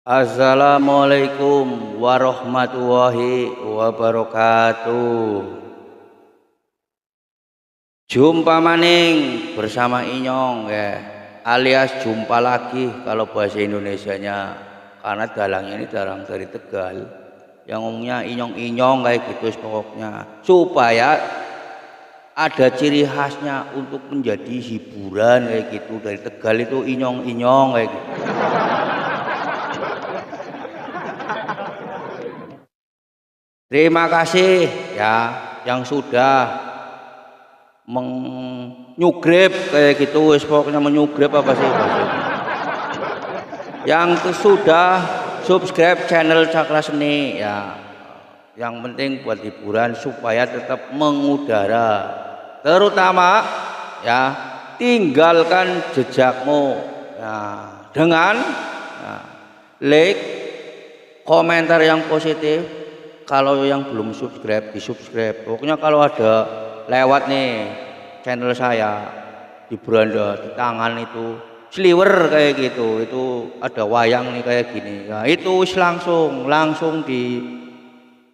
Assalamualaikum warahmatullahi wabarakatuh. Jumpa maning bersama Inyong ya, alias jumpa lagi kalau bahasa Indonesianya. Karena dalangnya ini dalang dari Tegal, yang ngomongnya inyong-inyong kayak gitu pokoknya. Supaya ada ciri khasnya untuk menjadi hiburan kayak gitu. Dari Tegal itu inyong-inyong kayak gitu. Terima kasih ya yang sudah menyugrep kayak gitu, pokoknya menyugrep apa sih bahasa itu? Yang sudah subscribe channel Cakra Seni ya. Yang penting buat hiburan supaya tetap mengudara. Terutama ya, tinggalkan jejakmu ya, dengan ya, like, komentar yang positif. Kalau yang belum subscribe, di subscribe. Pokoknya kalau ada lewat nih channel saya di beranda di tangan itu sliver kayak gitu, itu ada wayang nih kayak gini. Nah, itu langsung di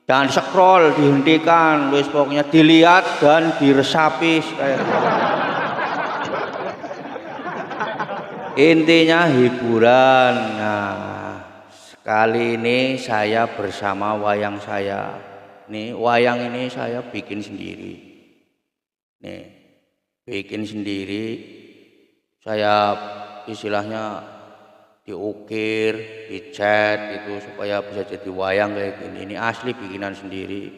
jangan scroll, dihentikan, wis pokoknya dilihat dan diresapi kayak gitu. Intinya hiburan. Nah, kali ini saya bersama wayang saya. Nih, wayang ini saya bikin sendiri. Nih, bikin sendiri. Saya istilahnya diukir, dicat itu supaya bisa jadi wayang kayak gini. Ini asli bikinan sendiri.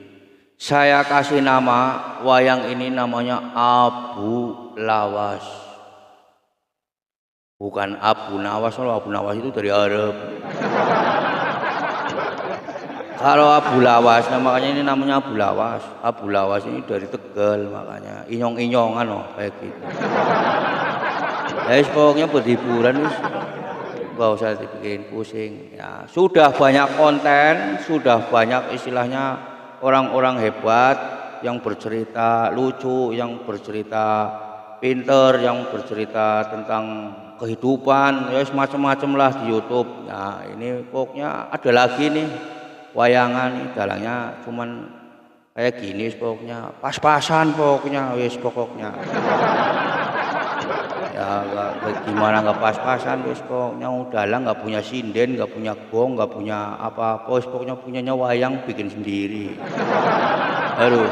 Saya kasih nama wayang ini namanya Abu Lawas. Bukan Abu Nawas, kalau Abu Nawas itu dari Arab. Kalau Abu Lawas, nah makanya ini namanya Abu Lawas. Abu Lawas ini dari Tegal, makanya inyong-inyongan loh kayak gitu. Ya pokoknya buat hiburan wis, nggak usah dibikin pusing. Ya sudah banyak konten, sudah banyak istilahnya orang-orang hebat yang bercerita lucu, yang bercerita pinter, yang bercerita tentang kehidupan, ya macam-macam lah di YouTube. Nah ini pokoknya ada lagi nih wayangan nih, dalangnya cuman kayak gini pokoknya, pas-pasan pokoknya, wis pokoknya. Ya gimana nggak pas-pasan, wis pokoknya dalang nggak punya sinden, nggak punya gong, nggak punya apa-apa, wis pokoknya punyanya wayang bikin sendiri. Aduh,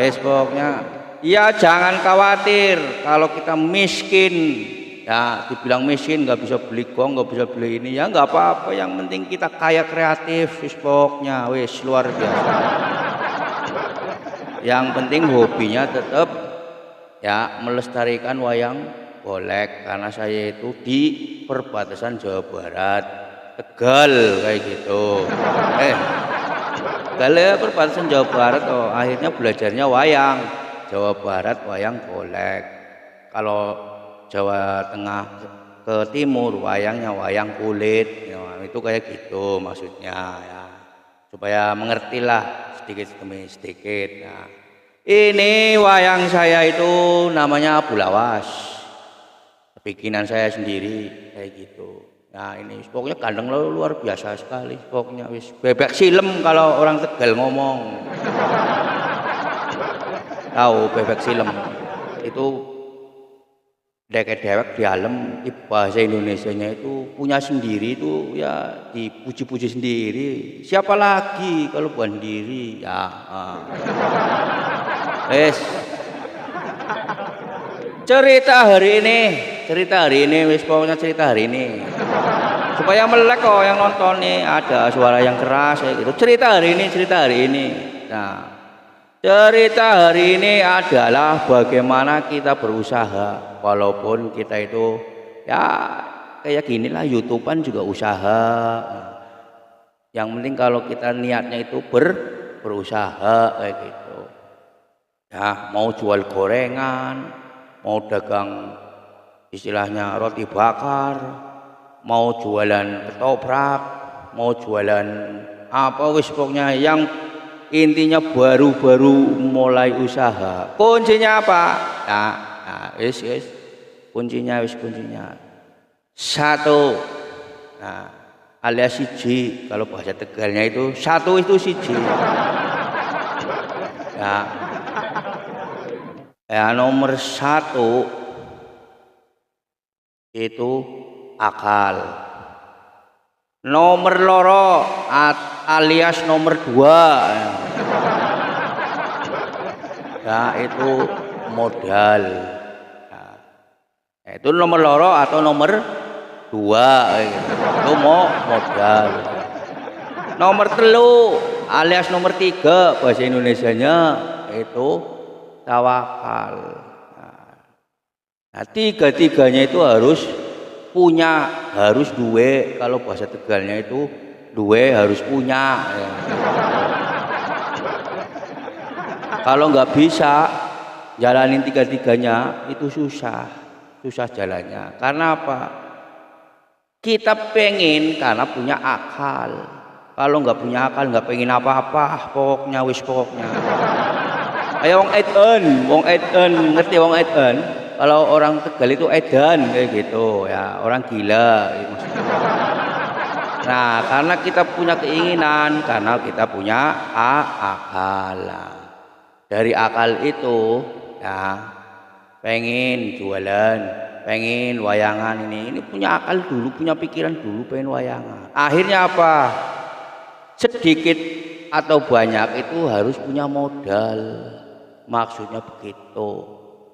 wis pokoknya. Ya jangan khawatir kalau kita miskin, ya dibilang miskin nggak bisa beli gong, nggak bisa beli ini, ya nggak apa-apa. Yang penting kita kaya kreatif, wis pokoknya, wis luar biasa. Yang penting hobinya tetap ya melestarikan wayang golek, karena saya itu di perbatasan Jawa Barat, Tegal kayak gitu. Tegal perbatasan Jawa Barat, oh akhirnya belajarnya wayang. Jawa Barat wayang golek, kalau Jawa Tengah ke timur wayangnya wayang kulit ya, itu kayak gitu maksudnya ya, supaya mengerti lah sedikit demi sedikit. Nah, ini wayang saya itu namanya Abu Lawas, bikinan saya sendiri kayak gitu. Nah ini pokoknya gandeng luar biasa sekali, pokoknya wis bebek silem kalau orang Tegal ngomong. Tahu bebek silem itu dewek dialem, bahasa Indonesianya itu punya sendiri itu ya dipuji-puji sendiri. Siapa lagi kalau bukan diri ya. Cerita hari ini wis pokoknya cerita hari ini supaya melek kok yang nonton nih, ada suara yang keras kayak gitu. Cerita hari ini. Nah, cerita hari ini adalah bagaimana kita berusaha, walaupun kita itu ya kayak gini lah, YouTubean juga usaha. Yang penting kalau kita niatnya itu berusaha kayak gitu. Ya mau jual gorengan, mau dagang istilahnya roti bakar, mau jualan ketoprak, mau jualan apa wis pokoknya yang intinya baru-baru mulai usaha. Kuncinya apa? Nah, wis kuncinya. Satu, Nah, alias siji kalau bahasa Tegalnya itu satu itu siji. Ya, nomor satu itu akal. Nomor loro alias nomor dua ya itu modal. Nah, itu nomor loro atau nomor dua itu mau modal. Nomor telu alias nomor tiga bahasa Indonesianya itu tawakal. Nah, tiga-tiganya itu harus duwe, kalau bahasa Tegalnya itu duwe harus punya. Kalau nggak bisa jalanin tiga-tiganya itu susah jalannya. Karena apa? Kita pengen karena punya akal. Kalau nggak punya akal nggak pengen apa-apa, pokoknya. Ayo wong eden, ngerti wong eden? Kalau orang Tegal itu edan kayak gitu ya, orang gila maksudnya. Nah, karena kita punya keinginan, karena kita punya akal. Dari akal itu ya pengen jualan, pengen wayangan ini punya akal dulu, punya pikiran dulu pengen wayangan. Akhirnya apa? Sedikit atau banyak itu harus punya modal. Maksudnya begitu,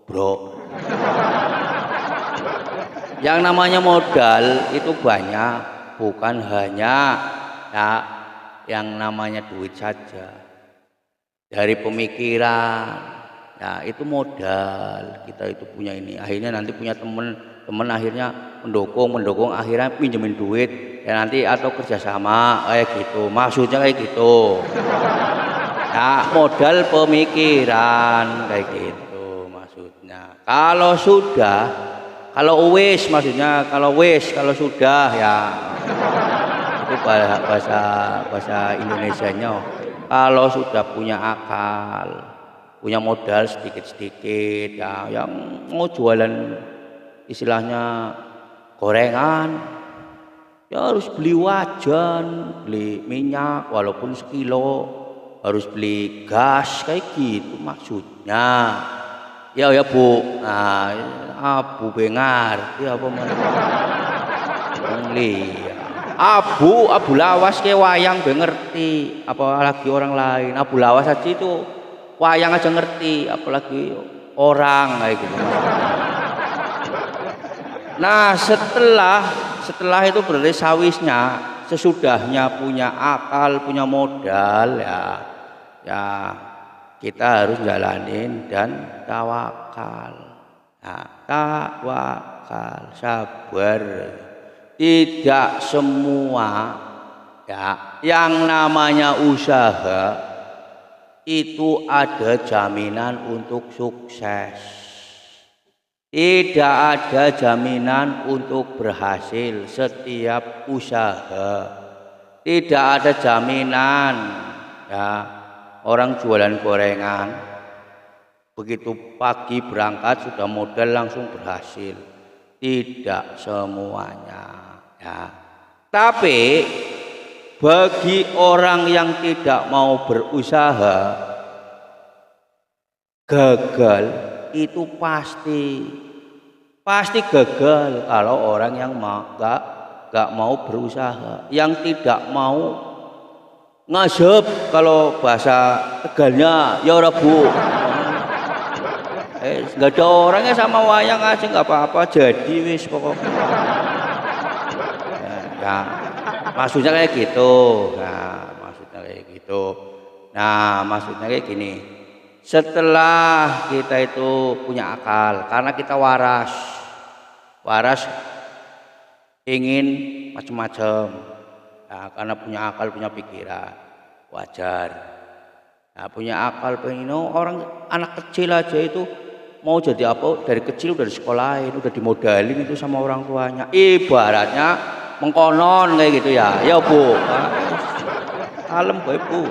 bro. Yang namanya modal itu banyak, bukan hanya ya yang namanya duit saja. Dari pemikiran, ya itu modal. Kita itu punya ini. Akhirnya nanti punya teman akhirnya mendukung, akhirnya pinjemin duit. Ya nanti atau kerjasama kayak gitu. Maksudnya kayak gitu. Ya modal pemikiran kayak gitu maksudnya. Kalau sudah ya itu bahasa Indonesianya. Kalau sudah punya akal, punya modal sedikit-sedikit ya, yang mau jualan istilahnya gorengan ya harus beli wajan, beli minyak walaupun sekilo, harus beli gas kayak gitu maksudnya. Ya Bu, nah Bu bengar ya apa Abu Lawas ke wayang be ngerti, apalagi orang lain. Abu Lawas aja itu wayang aja ngerti, apalagi orang kayak gitu. Nah, setelah itu berarti sesudahnya punya akal, punya modal ya kita harus jalanin dan tawakal. Nah, tawakal, sabar. Tidak semua ya yang namanya usaha itu ada jaminan untuk sukses. Tidak ada jaminan untuk berhasil setiap usaha. Tidak ada jaminan ya orang jualan gorengan begitu pagi berangkat sudah modal langsung berhasil. Tidak semuanya. Ya. Tapi bagi orang yang tidak mau berusaha, gagal itu pasti gagal kalau orang yang gak mau berusaha, yang tidak mau ngasep kalau bahasa Tegalnya ya ora Bu. Nggak ada orangnya sama wayang aja nggak apa-apa jadi wis pokoknya. Ya, maksudnya kayak gitu. Nah, maksudnya kayak gini. Setelah kita itu punya akal, karena kita waras ingin macam-macam. Nah, karena punya akal, punya pikiran, wajar. Nah, punya akal pengen orang anak kecil aja itu mau jadi apa dari kecil udah disekolahin, udah dimodalin itu sama orang tuanya. Ibaratnya mengkonon kayak gitu ya. Ya Bu, kalem Bu,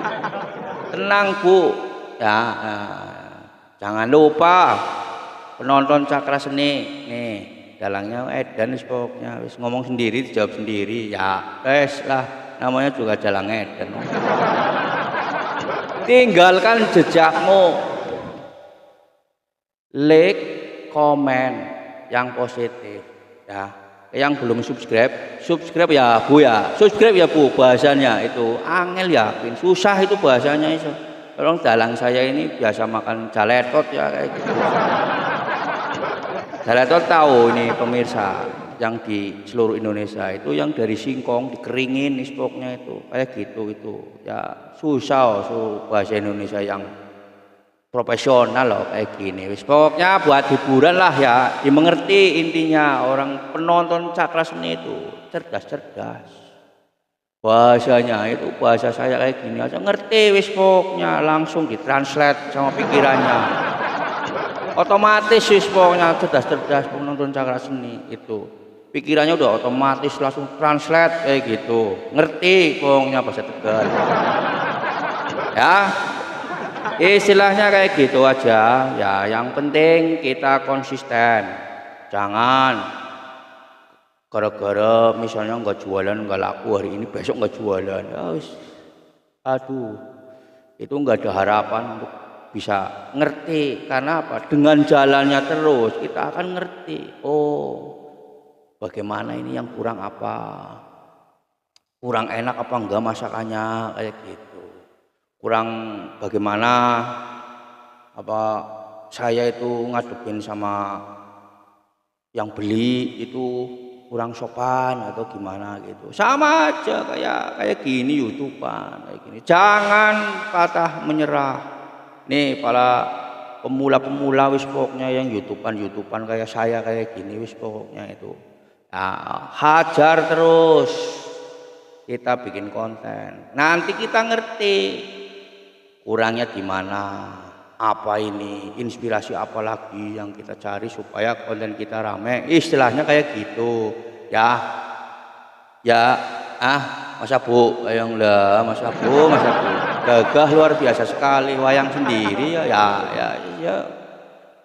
tenang Bu. Ya, jangan lupa penonton Cakra Seni nih dalangnya edan wis pokoknya wis ngomong sendiri dijawab sendiri ya wes lah namanya juga dalang edan. Tinggalkan jejakmu, like, komen yang positif ya. Yang belum subscribe ya Bu ya, subscribe ya Bu, bahasanya itu angel yakin susah itu bahasanya itu. Tolong dalang saya ini biasa makan jaletot ya kayak gitu. Jaletot tahu ini pemirsa yang di seluruh Indonesia itu yang dari singkong dikeringin ispoknya itu kayak gitu itu ya susah bahasa Indonesia yang profesional loh kayak gini wis pokoknya buat hiburan lah ya dimengerti intinya orang penonton Cakra Seni itu cerdas bahasanya itu bahasa saya kayak gini aja ngerti wis pokoknya langsung ditranslate sama pikirannya otomatis wis pokoknya cerdas penonton Cakra Seni itu pikirannya udah otomatis langsung translate kayak gitu ngerti pokoknya bahasa Tegal ya. Istilahnya kayak gitu aja ya yang penting kita konsisten jangan gara-gara misalnya nggak jualan nggak laku hari ini besok nggak jualan ya aduh itu nggak ada harapan untuk bisa ngerti karena apa dengan jalannya terus kita akan ngerti oh bagaimana ini yang kurang apa kurang enak apa enggak masakannya kayak gitu kurang bagaimana apa saya itu ngadepin sama yang beli itu kurang sopan atau gimana gitu sama aja kayak gini YouTubean kayak gini jangan patah menyerah nih para pemula wis pokoknya yang YouTubean kayak saya kayak gini wis pokoknya itu nah, hajar terus kita bikin konten nanti kita ngerti kurangnya di mana apa ini inspirasi apa lagi yang kita cari supaya konten kita rame istilahnya kayak gitu ya masa Bu yang lah masa Bu gagah luar biasa sekali wayang sendiri ya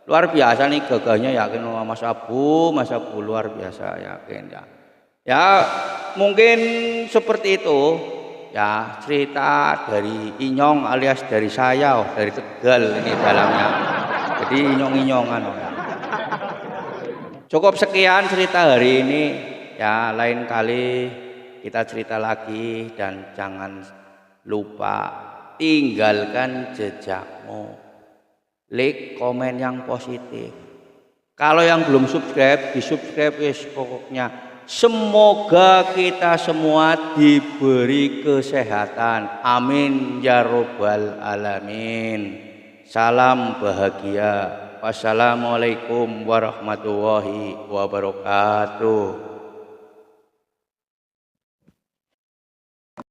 luar biasa nih gagahnya yakin masa Bu luar biasa yakin ya mungkin seperti itu ya cerita dari Inyong alias dari saya dari Tegal ini dalamnya jadi inyong-inyongan cukup sekian cerita hari ini ya lain kali kita cerita lagi dan jangan lupa tinggalkan jejakmu like komen yang positif kalau yang belum subscribe di subscribe wis pokoknya. Semoga kita semua diberi kesehatan. Amin ya robbal alamin. Salam bahagia. Wassalamualaikum warahmatullahi wabarakatuh.